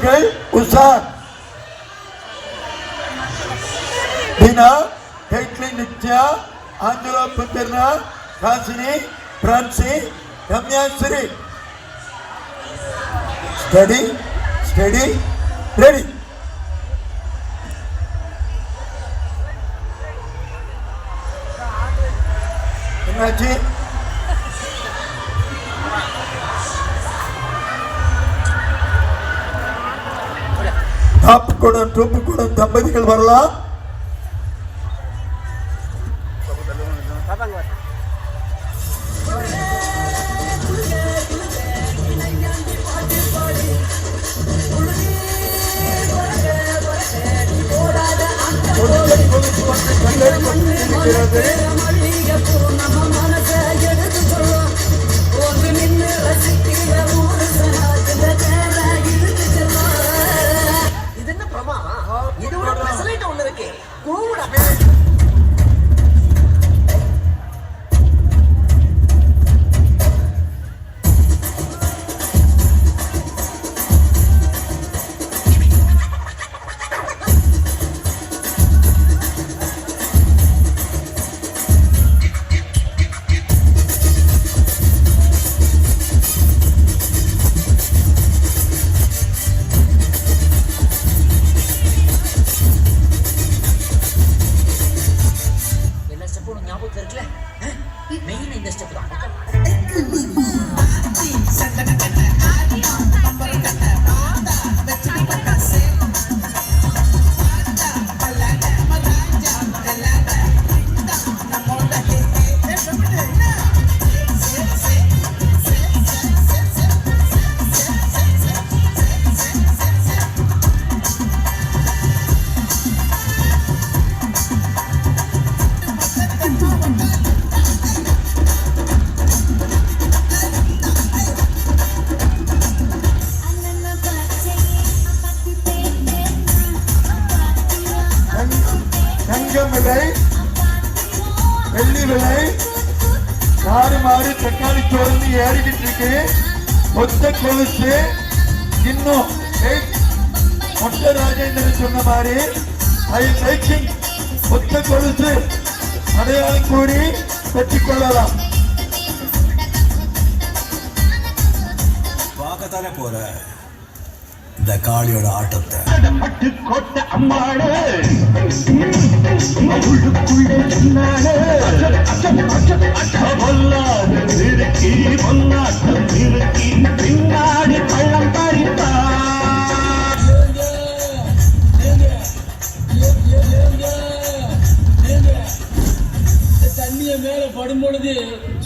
மாணவர்கள் உஷார். दीना, कैटलिन नित्या, आंजला पुत्रना, कासिनी, फ्रांसी, रम्याश्री. Steady, steady, ready. என்னாச்சு? டூப்புக்குடன் தம்பதிகள் வரலாம். வெள்ளி விலை மாறி மாறி தக்காளி தொடர்ந்து ஏறிக்கிட்டு இருக்கு. ஒத்த கொலுசு இன்னும் மொட்டை ராஜேந்திரன் சொன்ன மாதிரி ஒத்த கொலுசு அடையாளம் கூறி பெற்றுக் கொள்ளலாம். பார்க்கத்தானே போற இந்த காளியோட ஆட்டத்தை. பட்டுக்கோட்டை அம்மாடு பின்னாடி பள்ளம் பறித்தா தண்ணிய மேல படும் பொழுது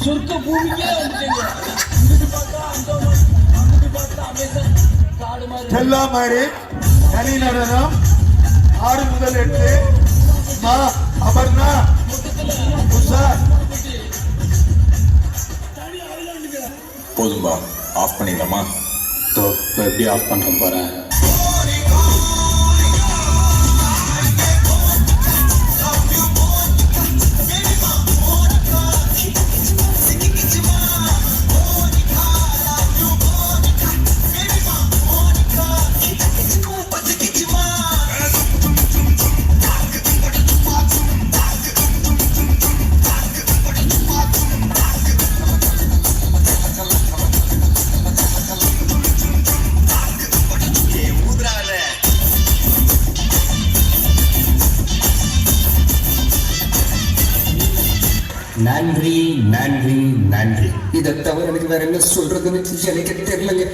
சொர்க்க பூமிக்கே வந்துட்டீங்க. செல்லா மாதிரி தனி நடனம் 6 முதல் 8. மா அபர்ணா உஷார். போதும்பா, ஆஃப் பண்ணிடலாமா? எப்படி ஆஃப் பண்ண போறேன். நன்றி நன்றி நன்றி. இதை தவிர எனக்கு வேற என்ன சொல்றதுன்னு எனக்கு தெரியலங்க.